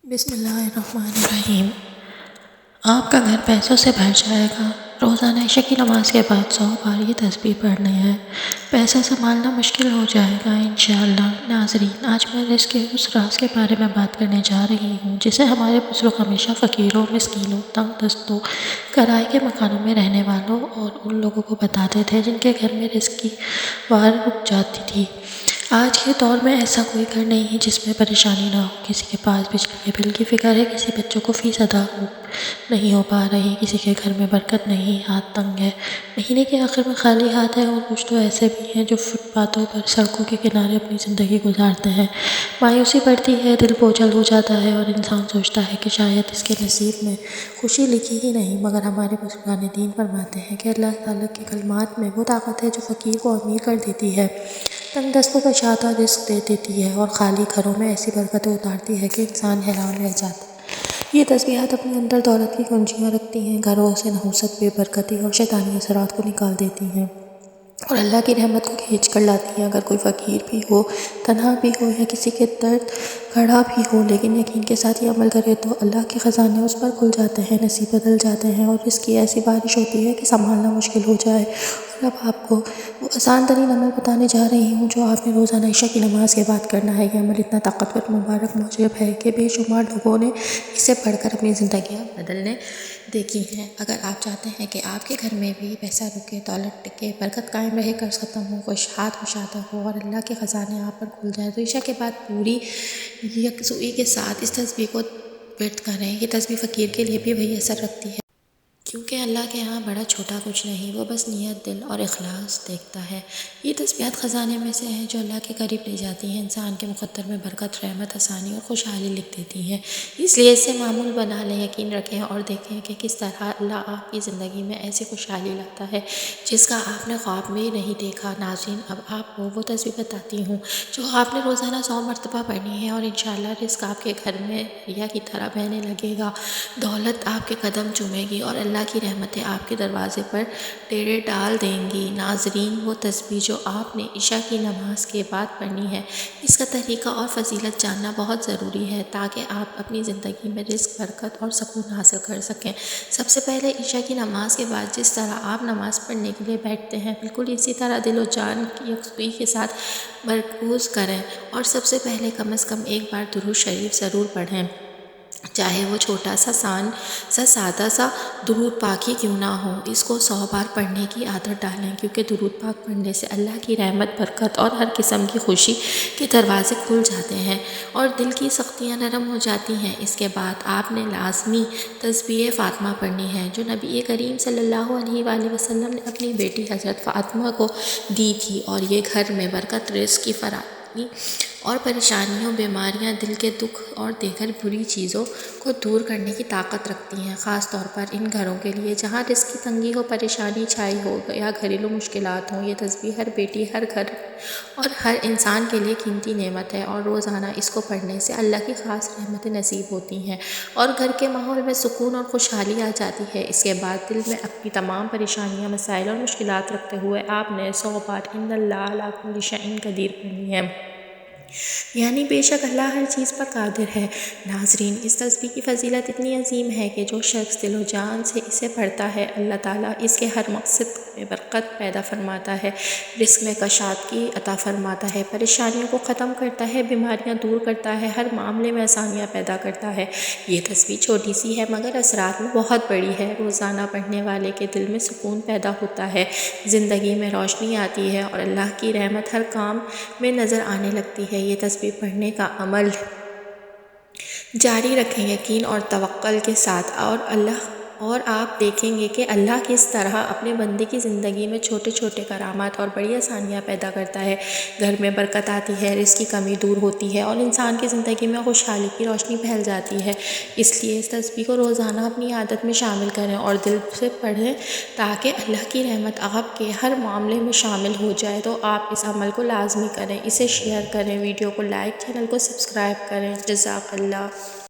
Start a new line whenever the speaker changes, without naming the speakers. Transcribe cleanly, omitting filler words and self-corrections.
بسم اللہ الرحمن الرحیم۔ آپ کا گھر پیسوں سے بھر جائے گا۔ روزانہ عشاء کی نماز کے بعد 100 بار یہ تسبیح پڑھنی ہے۔ پیسہ سنبھالنا مشکل ہو جائے گا انشاءاللہ۔ ناظرین، آج میں رزق کے اس راز کے بارے میں بات کرنے جا رہی ہوں جسے ہمارے بزرگ ہمیشہ فقیروں، مسکینوں، تنگ دستوں، کرائے کے مکانوں میں رہنے والوں اور ان لوگوں کو بتاتے تھے جن کے گھر میں رزق کی وار رک جاتی تھی۔ آج کے دور میں ایسا کوئی گھر نہیں ہے جس میں پریشانی نہ ہو۔ کسی کے پاس بجلی کے بل کی فکر ہے، کسی بچوں کو فیس ادا نہیں ہو پا رہی، کسی کے گھر میں برکت نہیں، ہاتھ تنگ ہے، مہینے کے آخر میں خالی ہاتھ ہے، اور کچھ تو ایسے بھی ہیں جو فٹ پاتھوں پر، سڑکوں کے کنارے اپنی زندگی گزارتے ہیں۔ مایوسی بڑھتی ہے، دل بوجھل ہو جاتا ہے اور انسان سوچتا ہے کہ شاید اس کے نصیب میں خوشی لکھی ہی نہیں۔ مگر ہمارے بزرگان دین فرماتے ہیں کہ اللہ تعالیٰ کے کلمات میں وہ طاقت ہے جو فقیر کو امیر کر دیتی ہے، تنگ دستوں کو شادہ رزق دے دیتی ہے، اور خالی گھروں میں ایسی برکتیں اتارتی ہے کہ انسان حیران رہ جاتا ہے۔ یہ تسبیحات اپنے اندر دولت کی کنجیاں رکھتی ہیں، گھروں سے نحوست، بے برکتی اور شیطانی اثرات کو نکال دیتی ہیں اور اللہ کی رحمت کو کھینچ کر لاتی ہیں۔ اگر کوئی فقیر بھی ہو، تنہا بھی ہو یا کسی کے درد کھڑا بھی ہو، لیکن یقین کے ساتھ یہ عمل کرے تو اللہ کے خزانے اس پر کھل جاتے ہیں، نصیب بدل جاتے ہیں اور رزق کی ایسی بارش ہوتی ہے کہ سنبھالنا مشکل ہو جائے۔ اور اب آپ کو وہ آسان ترین عمل بتانے جا رہی ہوں جو آپ نے روزانہ عشاء کی نماز کے بعد کرنا ہے۔ یہ عمل اتنا طاقتور، مبارک، موجب ہے کہ بے شمار لوگوں نے اسے پڑھ کر اپنی زندگیاں بدلنے دیکھی ہیں۔ اگر آپ چاہتے ہیں کہ آپ کے گھر میں بھی پیسہ رکے، دولت ٹکے، برکت قائم رہے، قرض ختم ہو، خوشحال کشادہ ہو اور اللہ کے خزانے آپ پر کھل جائے، تو عشاء کے بعد پوری یکسوئی کے ساتھ اس تسبیح کو ورد کریں۔ یہ تسبیح فقیر کے لیے بھی وہی اثر رکھتی ہے، کیونکہ اللہ کے ہاں بڑا چھوٹا کچھ نہیں، وہ بس نیت، دل اور اخلاص دیکھتا ہے۔ یہ تسبیحات خزانے میں سے ہیں جو اللہ کے قریب لے جاتی ہیں، انسان کے مقدر میں برکت، رحمت، آسانی اور خوشحالی لکھ دیتی ہیں۔ اس لیے اسے معمول بنا لیں، یقین رکھیں اور دیکھیں کہ کس طرح اللہ آپ کی زندگی میں ایسی خوشحالی لاتا ہے جس کا آپ نے خواب میں نہیں دیکھا۔ ناظرین، اب آپ کو وہ تسبیح بتاتی ہوں جو آپ نے روزانہ 100 مرتبہ پڑھنی ہے، اور انشاءاللہ رزق آپ کے گھر میں دریا کی طرح بہنے لگے گا، دولت آپ کے قدم چومے گی اور اللہ کی رحمتیں آپ کے دروازے پر ڈیرے ڈال دیں گی۔ ناظرین، وہ تسبیح جو آپ نے عشاء کی نماز کے بعد پڑھنی ہے، اس کا طریقہ اور فضیلت جاننا بہت ضروری ہے تاکہ آپ اپنی زندگی میں رزق، برکت اور سکون حاصل کر سکیں۔ سب سے پہلے عشاء کی نماز کے بعد جس طرح آپ نماز پڑھنے کے لیے بیٹھتے ہیں، بالکل اسی طرح دل و جان کی یکسوئی کے ساتھ مرکوز کریں اور سب سے پہلے کم از کم ایک بار درود شریف ضرور پڑھیں، چاہے وہ چھوٹا سا سادہ سا درود پاک ہی کیوں نہ ہو۔ اس کو 100 بار پڑھنے کی عادت ڈالیں، کیونکہ درود پاک پڑھنے سے اللہ کی رحمت، برکت اور ہر قسم کی خوشی کے دروازے کھل جاتے ہیں اور دل کی سختیاں نرم ہو جاتی ہیں۔ اس کے بعد آپ نے لازمی تسبیح فاطمہ پڑھنی ہے جو نبی کریم صلی اللہ علیہ وآلہ وسلم نے اپنی بیٹی حضرت فاطمہ کو دی تھی، اور یہ گھر میں برکت، رزق کی فراوانی اور پریشانیوں، بیماریاں، دل کے دکھ اور دیگر بری چیزوں کو دور کرنے کی طاقت رکھتی ہیں، خاص طور پر ان گھروں کے لیے جہاں رزق کی تنگی ہو، پریشانی چھائی ہو یا گھریلو مشکلات ہوں۔ یہ تسبیح ہر بیٹی، ہر گھر اور ہر انسان کے لیے قیمتی نعمت ہے، اور روزانہ اس کو پڑھنے سے اللہ کی خاص رحمتیں نصیب ہوتی ہیں اور گھر کے ماحول میں سکون اور خوشحالی آ جاتی ہے۔ اس کے بعد دل میں اپنی تمام پریشانیاں، مسائل اور مشکلات رکھتے ہوئے آپ نے 100 بار ان اللہ علی کل شیء قدیر پڑھنی ہے، یعنی بے شک اللہ ہر چیز پر قادر ہے۔ ناظرین، اس تسبیح کی فضیلت اتنی عظیم ہے کہ جو شخص دل و جان سے اسے پڑھتا ہے، اللہ تعالیٰ اس کے ہر مقصد میں برکت پیدا فرماتا ہے، رزق میں کشادگی عطا فرماتا ہے، پریشانیوں کو ختم کرتا ہے، بیماریاں دور کرتا ہے، ہر معاملے میں آسانیاں پیدا کرتا ہے۔ یہ تسبیح چھوٹی سی ہے مگر اثرات میں بہت بڑی ہے۔ روزانہ پڑھنے والے کے دل میں سکون پیدا ہوتا ہے، زندگی میں روشنی آتی ہے اور اللہ کی رحمت ہر کام میں نظر آنے لگتی ہے۔ یہ تسبیح پڑھنے کا عمل جاری رکھیں یقین اور توکل کے ساتھ، اور آپ دیکھیں گے کہ اللہ کس طرح اپنے بندے کی زندگی میں چھوٹے چھوٹے کرامات اور بڑی آسانیاں پیدا کرتا ہے۔ گھر میں برکت آتی ہے، رزق کی کمی دور ہوتی ہے اور انسان کی زندگی میں خوشحالی کی روشنی پھیل جاتی ہے۔ اس لیے اس تسبیح کو روزانہ اپنی عادت میں شامل کریں اور دل سے پڑھیں تاکہ اللہ کی رحمت آپ کے ہر معاملے میں شامل ہو جائے۔ تو آپ اس عمل کو لازمی کریں، اسے شیئر کریں، ویڈیو کو لائک، چینل کو سبسکرائب کریں۔ جزاک اللہ۔